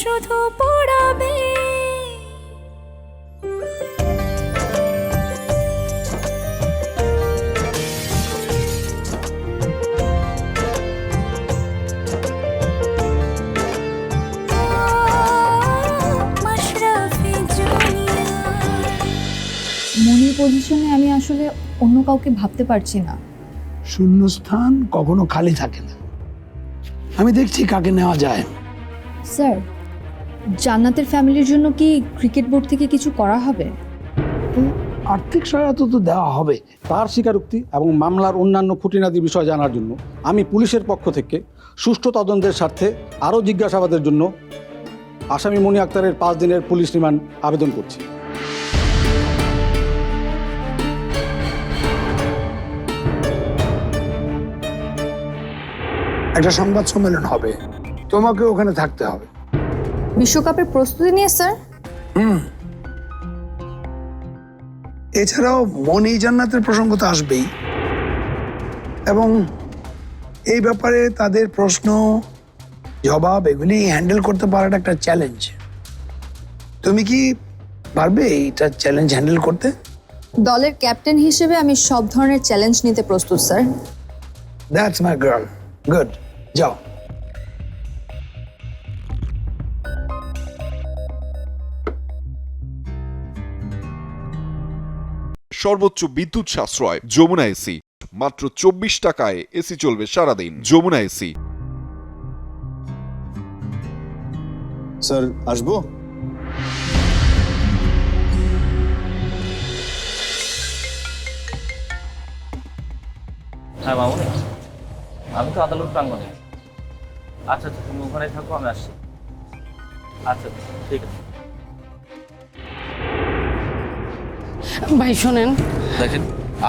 শুধু পড়াবে। মনির পজিশনে আমি আসলে অন্য কাউকে ভাবতে পারছি না। শূন্যস্থান কখনো খালি থাকে না, আমি দেখছি কাকে নেওয়া যায়। স্যার, জান্নাতের ফ্যামিলির জন্য কি ক্রিকেট বোর্ড থেকে কিছু করা হবে? আর্থিক সহায়তা তো দেওয়া হবে। তার স্বীকারোক্তি এবং মামলার অন্যান্য খুঁটিনাটি বিষয় জানার জন্য আমি পুলিশের পক্ষ থেকে সুষ্ঠু তদন্তের স্বার্থে আরও জিজ্ঞাসাবাদের জন্য আসামি মনি আক্তারের 5 দিনের পুলিশ রিমান্ড আবেদন করছি। একটা সংবাদ সম্মেলন হবে, তোমাকে ওখানে থাকতে হবে। বিশ্বকাপের প্রস্তুতি নিয়ে স্যার? এছাড়াও মনি জান্নাতের প্রসঙ্গ তো আসবেই, এবং এই ব্যাপারে তাদের প্রশ্ন জবাব এগুলি হ্যান্ডেল করতে পারাটা একটা চ্যালেঞ্জ। তুমি কি পারবে এইটা চ্যালেঞ্জ হ্যান্ডেল করতে? দলের ক্যাপ্টেন হিসেবে আমি সব ধরনের চ্যালেঞ্জ নিতে প্রস্তুত sir. That's my girl, good, যাও। সর্বোচ্চ বিদ্যুৎ সাশ্রয় যমুনা এসি, মাত্র 24 টাকায় এসি চলবে সারাদিন। যমুনা এসি। স্যার আসবো? হ্যাঁ মামুনি, আমি তো আদালত প্রাঙ্গণে। আচ্ছা আচ্ছা, তুমি ওখানে থাকো, আমি আসছি। আচ্ছা ঠিক আছে। ভাই শোনেন, দেখেন,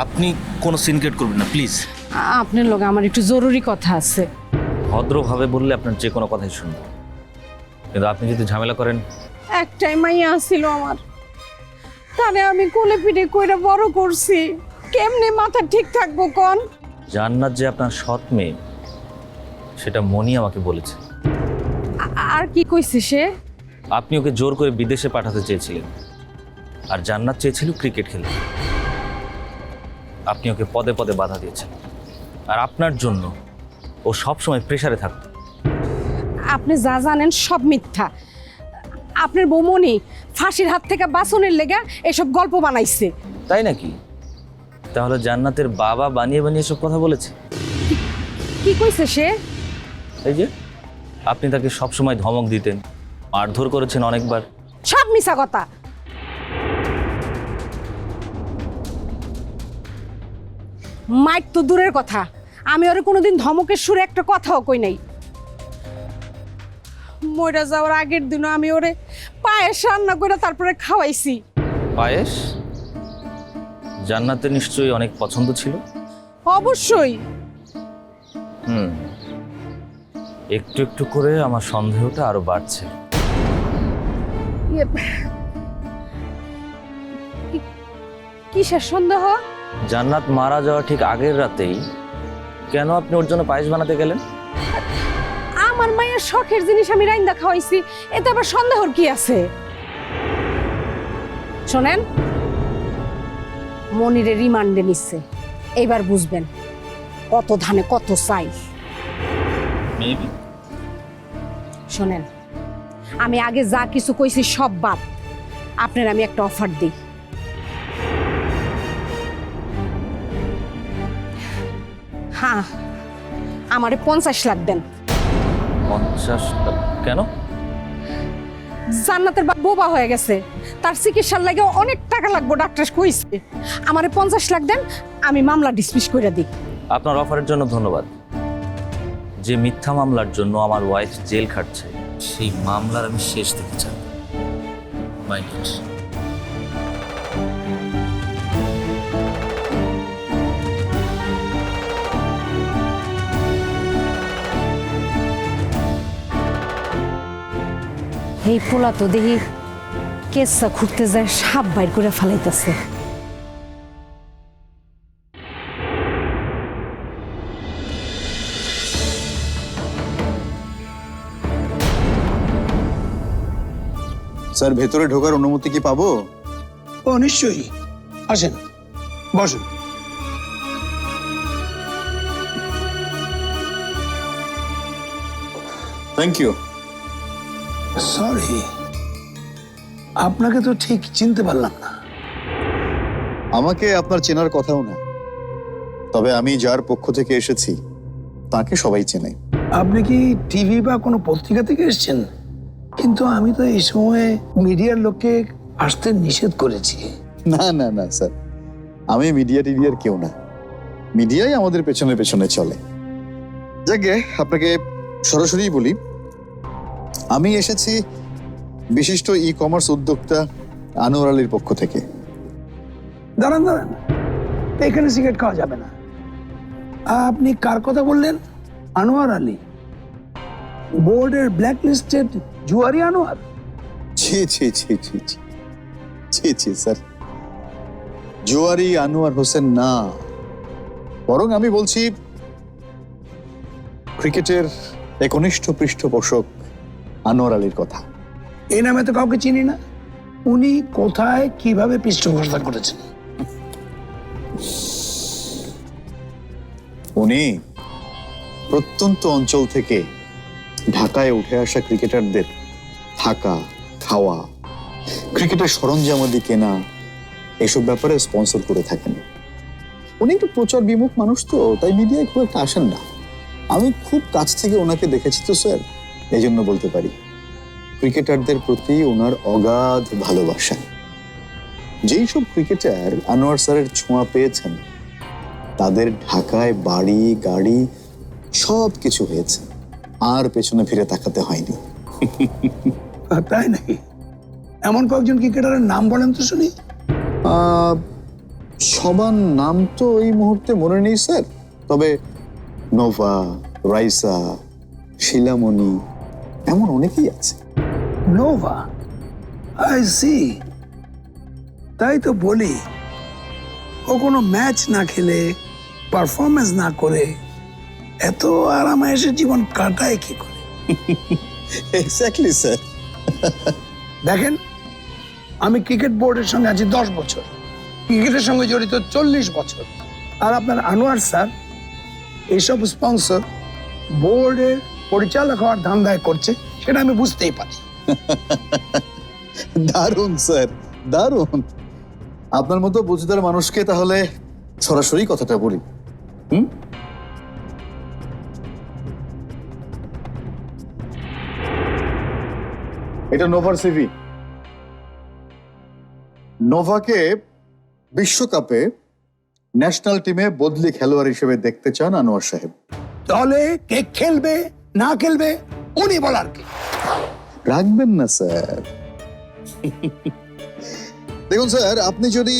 আপনি কোনো সিনক্রেট করবেন না প্লিজ। আপনার লগে আমার একটু জরুরি কথা আছে। ভদ্রভাবে বললে আপনার যে কোনো কথাই শুনবো, কিন্তু আপনি যদি ঝামেলা করেন। একটাই মাইয়া আসছিল আমার, তারে আমি কোলে পিঠে কইরা বড় করছি, কেমনে মাথা ঠিক থাকবো কোন? জান্নাত যে আপনার সৎ মেয়ে, সেটা মনি আমাকে বলেছে। আর কি কইছে সে? আপনি ওকে জোর করে বিদেশে পাঠাতে চেয়েছিলেন, আর জান্নাত চেয়েছিল ক্রিকেট খেলতে। আপনি ওকে পদে পদে বাধা দিয়েছেন, আর আপনার জন্য ও সবসময় প্রেসারে থাকত। আপনি যা জানেন সব মিথ্যা। আপনার বৌমনি ফাঁসির হাত থেকে বাঁচনের লেগা এসব গল্প বানাইছে। তাই নাকি? তাহলে জান্নাতের বাবা বানিয়ে বানিয়ে এসব কথা বলেছে? কি কইছে সে? এই যে আপনি তাকে সবসময় ধমক দিতেন, মারধর করেছেন অনেকবার। সব মিছা কথা। মাইক তো দূরের কথা, আমি ওরে কোনোদিন ধমকের সুরে একটা কথাও কই নাই। মইরা যাওয়ার আগের দিনও আমি ওরে পায়েস রান্না করে তারপরে খাওয়াইছি। পায়েস? জান্নাতের নিশ্চয়ই অনেক পছন্দ ছিল। অবশ্যই। একটু একটু করে আমার সন্দেহটা আরো বাড়ছে। কিসের সন্দেহ? জান্নাত মারা যাওয়া ঠিক আগের রাতেই কেন আপনি ওর জন্য পায়েস বানাতে গেলেন? আমার মায়ের শখের জিনিস আমি রাইন্দা খাওয়াইছি, এতে আবার সন্দেহর কি আছে? শোনেন, মনিরে রিমান্ডে নিচ্ছে, এইবার বুঝবেন কত ধানে কত চাই। মেবি। শোনেন, আমি আগে যা কিছু কইছি সব বাদ। আপনার আমি একটা অফার দিই। হ্যাঁ, আমারে 50 লাখ দেন। 50 কেন? জান্নাতের বাপ বোবা হয়ে গেছে, তার চিকিৎসার লাগে অনেক টাকা লাগবে, ডাক্তার কইছে। আমারে 50 লাখ দেন, আমি মামলা ডিসমিস করে দিই। আপনার অফারের জন্য ধন্যবাদ। যে মিথ্যা মামলার জন্য আমার ওয়াইফ জেল খাটছে, সেই মামলার আমি শেষ দেখতে চাই। মাইন্ড। এই পোলা তো দেখি কেসা খুঁড়তে যায় সাপ বাইর করে ফেলাইতেছে। স্যার ভেতরে ঢোকার অনুমতি কি পাবো? ও নিশ্চয়ই, আসেন, বসুন। Thank you. সরি, আপনাকে তো ঠিক চিনতে পারলাম না। আমাকে আপনার চেনার কথাও না, তবে আমি যার পক্ষ থেকে এসেছি তাকে সবাই চেনে। আপনি কি টিভি বা কোনো পত্রিকা থেকে এসেছেন? কিন্তু আমি তো এই সময়ে মিডিয়ার লোককে আসতে নিষেধ করেছি। না না না স্যার, আমি মিডিয়া টিভিয়ার কেউ না, মিডিয়াই আমাদের পেছনে পেছনে চলে। যাকে আপনাকে সরাসরি বলি, আমি এসেছি বিশিষ্ট ই কমার্স উদ্যোক্তা আনোয়ার আলীর পক্ষ থেকে। দাঁড়ান দাঁড়ান, এখানে সিগারেট খাওয়া যাবে না। আপনি কার কথা বললেন? আনোয়ার আলী, বোর্ডের ব্ল্যাক লিস্টেড জুয়ারি আনোয়ার? ছি ছি ছি ছি ছি ছি ছি স্যার, জুয়ারি আনোয়ার হোসেন না, বরং আমি বলছি ক্রিকেটের একনিষ্ঠ পৃষ্ঠপোষক আনোয়ার আলীর কথা। এই নামে তো কাউকে চিনি না। উনি কোথায় কিভাবে পৃষ্ঠপোষকতা করেছেন? উনি প্রত্যন্ত অঞ্চল থেকে ঢাকায় উঠে আসা ক্রিকেটারদের থাকা, খাওয়া, ক্রিকেটের সরঞ্জামাদি কেনা, এসব ব্যাপারে স্পন্সর করে থাকেন। উনি একটু প্রচার বিমুখ মানুষ, তো তাই মিডিয়ায় খুব একটা আসেন না। আমি খুব কাছ থেকে ওনাকে দেখেছি তো স্যার, এই জন্য বলতে পারি ক্রিকেটারদের প্রতি ওনার অগাধ ভালোবাসা। যেই সব ক্রিকেটার আনোয়ার স্যারের ছোঁয়া পেয়েছেন তাদের ঢাকায় বাড়ি, গাড়ি সব কিছু হয়েছে, আর পেছনে ফিরে তাকাতে হয়নি। তাই নাকি? এমন কয়েকজন ক্রিকেটারের নাম বলেন তো শুনি। সবার নাম তো এই মুহূর্তে মনে নেই স্যার, তবে নোভা, রাইসা, শিলামণি, এমন অনেকেই আছে। নোভা, আই সি। তাই তো বলি, ও কোনো ম্যাচ না খেলে, পারফরমেন্স না করে এত আরামায়েশের জীবন কাটায় কি করে? Exactly sir. দেখেন, আমি ক্রিকেট বোর্ডের সঙ্গে আছি 10 বছর, ক্রিকেটের সঙ্গে জড়িত 40 বছর। আর আপনার আনোয়ার স্যার এইসব স্পন্সর বোর্ডের পরিচালক হওয়ার ধান্দায় করছে, সেটা আমি বুঝতেই পারি। দারুণ স্যার, দারুণ। আপনার মতো বুঝদার মানুষকে তাহলে সরাসরি কথাটা বলি। এটা নোভার সিভি। নোভাকে বিশ্বকাপে ন্যাশনাল টিমে বদলি খেলোয়াড় হিসেবে দেখতে চান আনোয়ার সাহেব। দলে কে খেলবে না খেলবে উনি বলার কি? রাখবেন না স্যার। দেখুন স্যার, আপনি যদি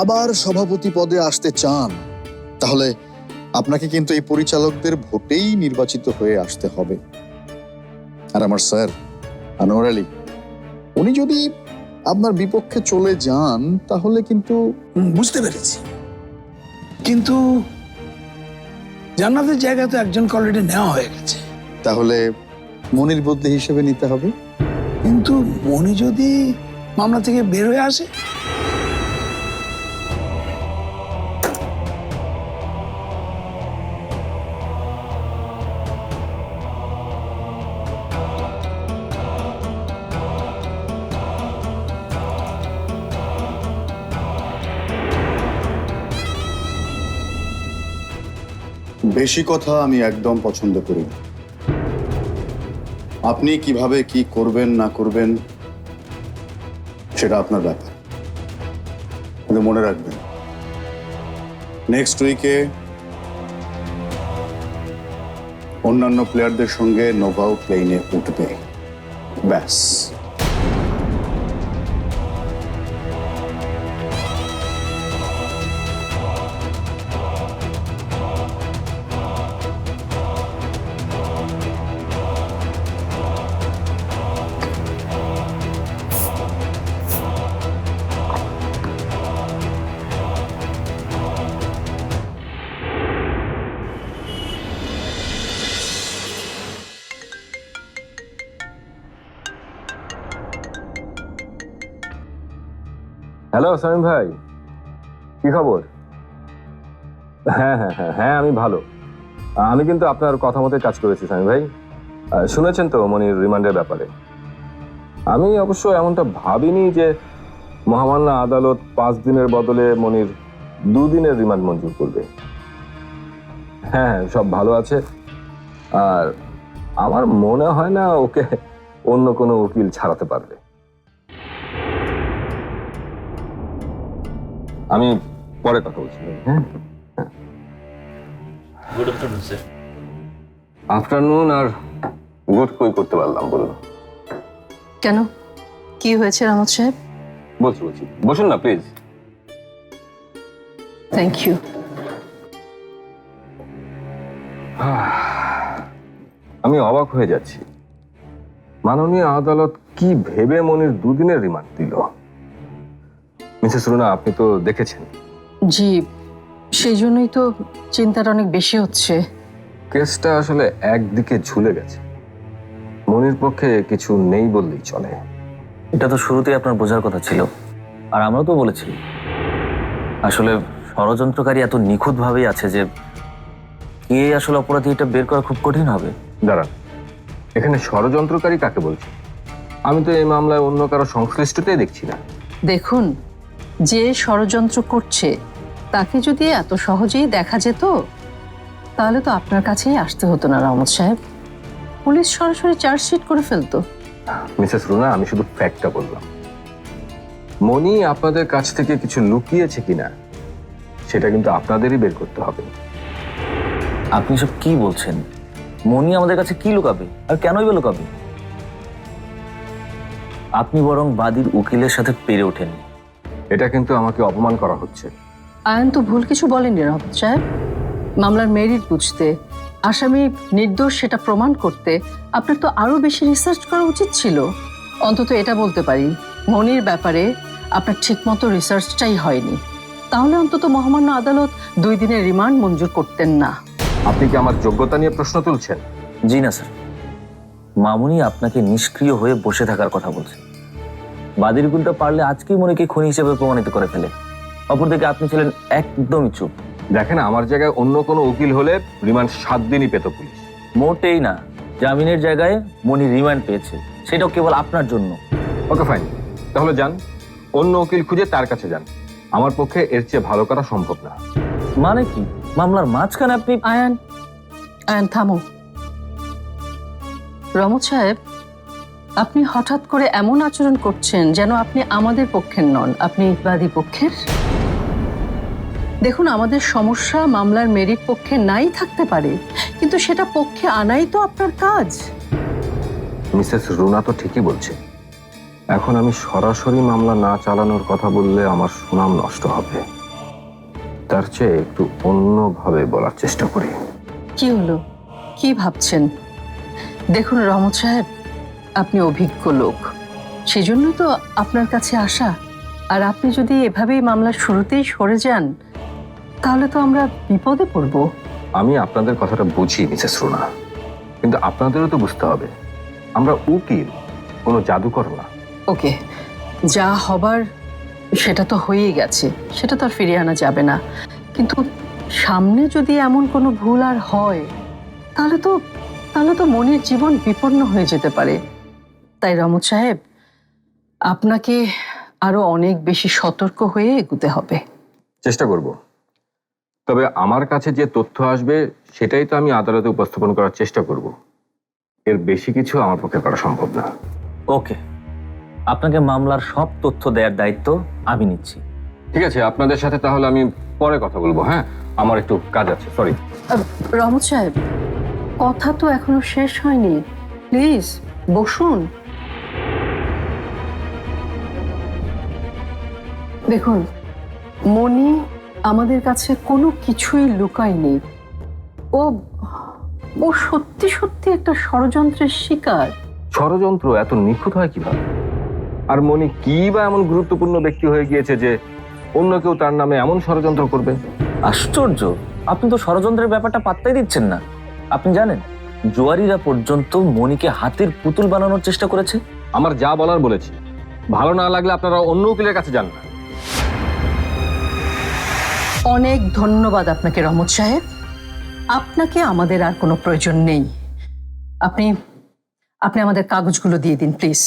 আবার সভাপতি পদে আসতে চান তাহলে আপনাকে কিন্তু এই পরিচালকদের ভোটেই নির্বাচিত হয়ে আসতে হবে। আর আমার স্যার আনোয়ার আলী, উনি যদি আপনার বিপক্ষে চলে যান তাহলে কিন্তু বুঝতে পেরেছি, কিন্তু জান্নাতের জায়গা তো একজনকে অলরেডি নেওয়া হয়ে গেছে। তাহলে মনির বদলি হিসেবে নিতে হবে। কিন্তু মনি যদি মামলা থেকে বের হয়ে আসে? বেশি কথা আমি একদম পছন্দ করি না। আপনি কিভাবে কি করবেন না করবেন সেটা আপনার ব্যাপার, কিন্তু মনে রাখবেন নেক্সট উইকে অন্যান্য প্লেয়ারদের সঙ্গে নোভাও প্লেনে উঠবে, ব্যাস। হ্যালো সামিম ভাই, কি খবর? হ্যাঁ, আমি ভালো। আমি কিন্তু আপনার কথা মতো কাজ করেছি সামিম ভাই। শুনেছেন তো মনির রিমান্ডের ব্যাপারে? আমি অবশ্য এমনটা ভাবিনি যে মহামান্য আদালত 5 দিনের বদলে মনির 2 দিনের রিমান্ড মঞ্জুর করবে। হ্যাঁ, সব ভালো আছে। আর আমার মনে হয় না ওকে অন্য কোনো উকিল ছাড়াতে পারবে। আমি পরে কথা বলছি। হ্যাঁ, গুড আফটারনুন স্যার। আফটারনুন। আর গুড কই করতে পারলাম বলুন? কেন, কি হয়েছে রামত সাহেব? বলছি বসুন না প্লিজ। Thank you. আমি অবাক হয়ে যাচ্ছি, মাননীয় আদালত কি ভেবে মনির 2 দিনের রিমান্ড দিল। মিসেস রুনা, আপনি তো দেখেছেন। জি, সেই জন্যই তো চিন্তাটা অনেক বেশি হচ্ছে। কেসটা আসলে একদিকে ঝুলে গেছে, মনির পক্ষে কিছু নেই বললেই চলে। এটা তো শুরুতেই আপনার বোঝার কথা ছিল, আর আমরাও তো বলেছি। আসলে ষড়যন্ত্রকারী এত নিখুঁতভাবেই আছে যে কে আসলে অপরাধী এটা বের করা খুব কঠিন হবে। দাঁড়ান, এখানে ষড়যন্ত্রকারী কাকে বলছে? আমি তো এই মামলায় অন্য কারো সংশ্লিষ্টতাই দেখছি না। দেখুন, যে ষড়যন্ত্র করছে তাকে যদি এত সহজেই দেখা যেত তাহলে তো আপনার কাছেই আসতে হতো না রামত সাহেব। পুলিশ সরাসরি চার্জশিট করে ফেলতো। মিসেস রুনা, আমি শুধু ফ্যাক্টটা বললাম। মনি আপনাদের কাছ থেকে কিছু লুকিয়েছে কিনা সেটা কিন্তু আপনাদেরই বের করতে হবে। আপনি সব কি বলছেন? মনি আমাদের কাছে কি লুকাবে, আর কেনই বা লুকাবে? আপনি বরং বাদীর উকিলের সাথে পেরে ওঠেন। এটা কিন্তু আমাকে অপমান করা হচ্ছে। আয়ন তো ভুল কিছু বলেনি রামত সাহেব। মামলার মেরিট বুঝতে, আসামি নির্দোষ সেটা প্রমাণ করতে আপনার তো আরো বেশি রিসার্চ করা উচিত ছিল। অন্তত এটা বলতে পারি, মনির ব্যাপারে আপনার ঠিকমতো রিসার্চটাই হয়নি। তাহলে অন্তত মহামান্য আদালত 2 দিনের রিমান্ড মঞ্জুর করতেন না। আপনি কি আমার যোগ্যতা নিয়ে প্রশ্ন তুলছেন? জি না স্যার, মামুনি আপনাকে নিষ্ক্রিয় হয়ে বসে থাকার কথা বলছে। বাদীর উকিলটা পারলে আজকেই মনিকে খুনি হিসেবে প্রমাণিত করে ফেলে। অপরদিকে আপনি ছিলেন একদমই চুপ। দেখেন, আমার জায়গায় অন্য কোনো উকিল হলে রিমান্ড 7 দিনই পেত পুলিশ। মোটেই না, জামিনের জায়গায় মনি রিমান্ড পেয়েছে, সেটাও কেবল আপনার জন্য। ওকে ফাইন, তাহলে যান, অন্য উকিল খুঁজে তার কাছে যান। আমার পক্ষে এর চেয়ে ভালো করা সম্ভব না। মানে কি, মামলার মাঝখানে আপনি? আয়ান, থামো। রমত সাহেব, আপনি হঠাৎ করে এমন আচরণ করছেন যেন আপনি আমাদের পক্ষের নন, আপনি বাদী পক্ষের। দেখুন, আমাদের সমস্যা মামলার মেরিট পক্ষে নাই থাকতে পারে, কিন্তু সেটা পক্ষে আনাই তো আপনার কাজ। মিসেস রুনা তো ঠিকই বলছে। এখন আমি সরাসরি মামলা না চালানোর কথা বললে আমার সুনাম নষ্ট হবে। তার চেয়ে একটু অন্যভাবে বলার চেষ্টা করি। কি হলো, কি ভাবছেন? দেখুন রহমত সাহেব, আপনি অভিজ্ঞ লোক, সেজন্য তো আপনার কাছে আসা। আর আপনি যদি এভাবেই মামলার শুরুতেই সরে যান তাহলে তো আমরা বিপদে পড়ব। আমি আপনাদের কথাটা বুঝি মিসেস রুনা, কিন্তু আপনাদেরও তো বুঝতে হবে আমরা উকিল, কোনো জাদুকর না। ওকে, যা হবার সেটা তো হয়েই গেছে, সেটা তো আর ফিরিয়ে আনা যাবে না। কিন্তু সামনে যদি এমন কোনো ভুল আর হয় তাহলে তো মনির জীবন বিপন্ন হয়ে যেতে পারে। তাই রহমত সাহেব, আপনাকে আরো অনেক বেশি সতর্ক হয়ে এগোতে হবে। চেষ্টা করব, তবে আমার কাছে যে তথ্য আসবে সেটাই তো আমি আদালতে উপস্থাপন করার চেষ্টা করব। এর বেশি কিছু আমার পক্ষে করা সম্ভব না। ওকে, আপনাকে মামলার সব তথ্য দেওয়ার দায়িত্ব আমি নিচ্ছি। ঠিক আছে, আপনাদের সাথে তাহলে আমি পরে কথা বলবো। হ্যাঁ, আমার একটু কাজ আছে, সরি। রহমত সাহেব, কথা তো এখনো শেষ হয়নি, প্লিজ বসুন। দেখুন, মনি আমাদের কাছে কোনো কিছুই লুকায়নি। ও সত্যি সত্যি একটা ষড়যন্ত্রের শিকার। ষড়যন্ত্র এত নিখুঁত হয় কিভাবে? আর মনি কি বা এমন গুরুত্বপূর্ণ ব্যক্তি হয়ে গিয়েছে যে অন্য কেউ তার নামে এমন ষড়যন্ত্র করবে? আশ্চর্য, আপনি তো ষড়যন্ত্রের ব্যাপারটা পাত্তাই দিচ্ছেন না। আপনি জানেন, জুয়ারিরা পর্যন্ত মনিকে হাতের পুতুল বানানোর চেষ্টা করেছে। আমার যা বলার বলেছি, ভালো না লাগলে আপনারা অন্য উকিলের কাছে যান না। অনেক ধন্যবাদ আপনাকে রহমত সাহেব। আপনাকে আমাদের আর কোনো প্রয়োজন নেই। আপনি আপনি আমাদের কাগজগুলো দিয়ে দিন প্লিজ।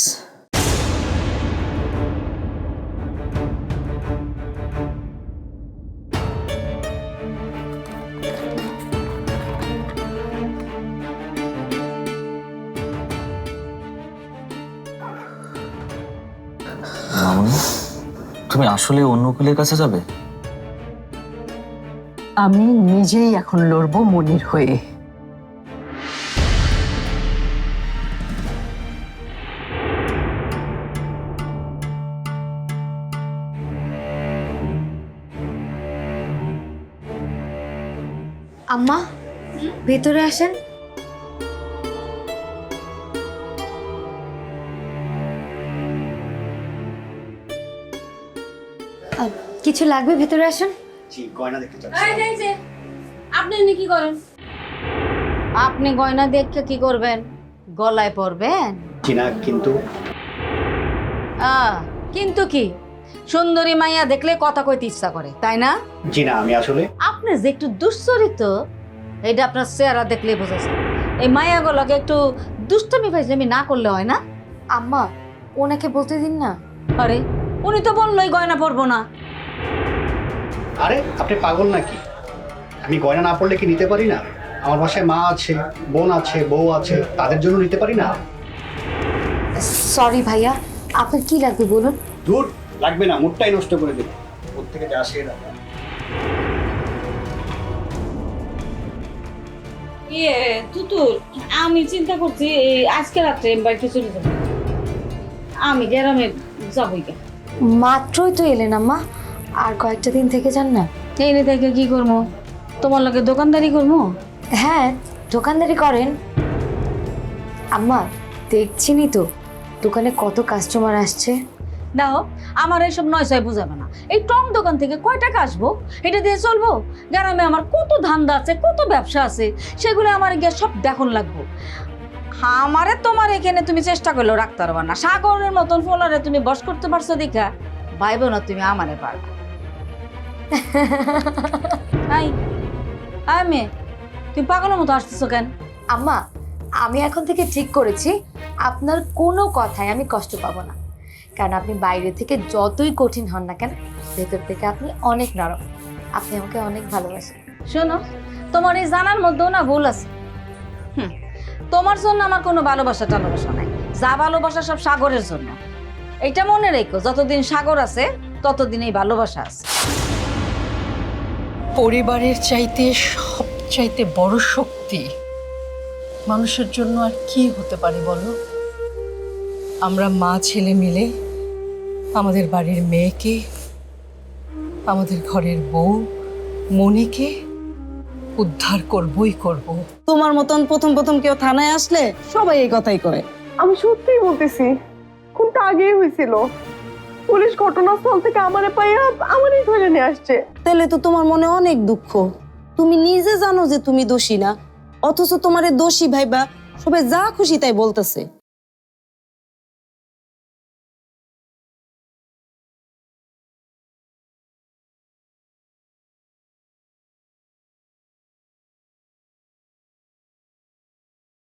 মামনি, তুমি আসলে অন্য উকিলের কাছে যাবে? আমি নিজেই এখন লড়বো মনির হয়ে। আম্মা, ভেতরে আসেন। কিছু লাগবে, ভেতরে আসেন। আপনি এনে কি করেন? আপনি গয়না দেখে কি করবেন? গলায় পরবেন? কিন্তু কি সুন্দরী মাইয়া দেখলে কথা কইতে ইচ্ছা করে, তাই না? জি না, আমি আসলে আপনি যে একটু দুশ্চরিত এটা আপনার চেহারা দেখলে বোঝা যায়। এই মায়াগুলোকে একটু দুষ্টমি ফাইজলামি না করলে হয় না? আম্মা, ওনাকে বলতে দিন না। আরে উনি তো বললোই গয়না পরবো না। আরে আপনি পাগল নাকি? আমি গয়না না পড়লে কি নিতে পারি না? আমার বাসায় মা আছে, বোন আছে, বউ আছে, তাদের জন্য নিতে পারি না? সরি ভাইয়া, আপনার কি লাগবে বলুন। দূর লাগবে না, মুডটাই নষ্ট করে দেবে। ওর থেকে যা আসে না। তুতুল, আমি চিন্তা করছি আজকে রাত্রে বাড়িতে চলে যাবো। আমি গ্রামে যাবই কে। মাত্রই তো এলেন আম্মা, আর কয়েকটা দিন থেকে যান না। এনে থেকে কি করবো? তোমার লগে দোকানদারি করবো? হ্যাঁ, দোকানদারি করেন। আম্মা, দেখছিনি তো দোকানে কত কাস্টমার আসছে। দাও, আমার এইসব নয় ছয় বুঝাবে না। এই টং দোকান থেকে কয় টাকা আসবো? এটা দিয়ে চলবো? গ্রামে আমার কত ধান্দা আছে, কত ব্যবসা আছে, সেগুলো আমার গিয়ে সব দেখুন লাগবো। আমারে তোমার এখানে তুমি চেষ্টা করলেও রাখতে পারবা না। সাগরের মতন ফোলারে তুমি বস করতে পারছো দেখা ভাইবো না তুমি আমারে পারবা। মেয়ে, তুমি পাগলের মতো আসতেছো কেন? আম্মা, আমি এখন থেকে ঠিক করেছি আপনার কোনো কথায় আমি কষ্ট পাবো না, কারণ আপনি বাইরে থেকে যতই কঠিন হন না কেন, ভেতর থেকে আপনি অনেক নরম। আপনি আমাকে অনেক ভালোবাসেন। শোনো, তোমার এই জানার মধ্যেও না ভুল আছে। তোমার জন্য আমার কোনো ভালোবাসা টালোবাসা নাই। যা ভালোবাসা সব সাগরের জন্য। এটা মনে রেখো, যতদিন সাগর আছে ততদিন এই ভালোবাসা আছে। পরিবারের চাইতে সবচাইতে বড় শক্তি মানুষের জন্য আর কি হতে পারে বলো? আমরা মা ছেলে মিলে আমাদের বাড়ির মেয়েকে, আমাদের ঘরের বউ মনিকে উদ্ধার করবই করব। তোমার মতন প্রথম প্রথম কেউ থানায় আসলে সবাই এই কথাই কয়। আমি সত্যিই বলতেছি, কোনটা আগেই হয়েছিল। পুলিশ ঘটনাস্থল থেকে আমারে পাইয়া আমারই ধরে নিয়ে আসছে। তাহলে তো তোমার মনে অনেক দুঃখ। তুমি নিজে জানো যে তুমি দোষী না, অথচ তোমারে দোষী ভাইবা সবাই যা খুশি তাই বলতেছে।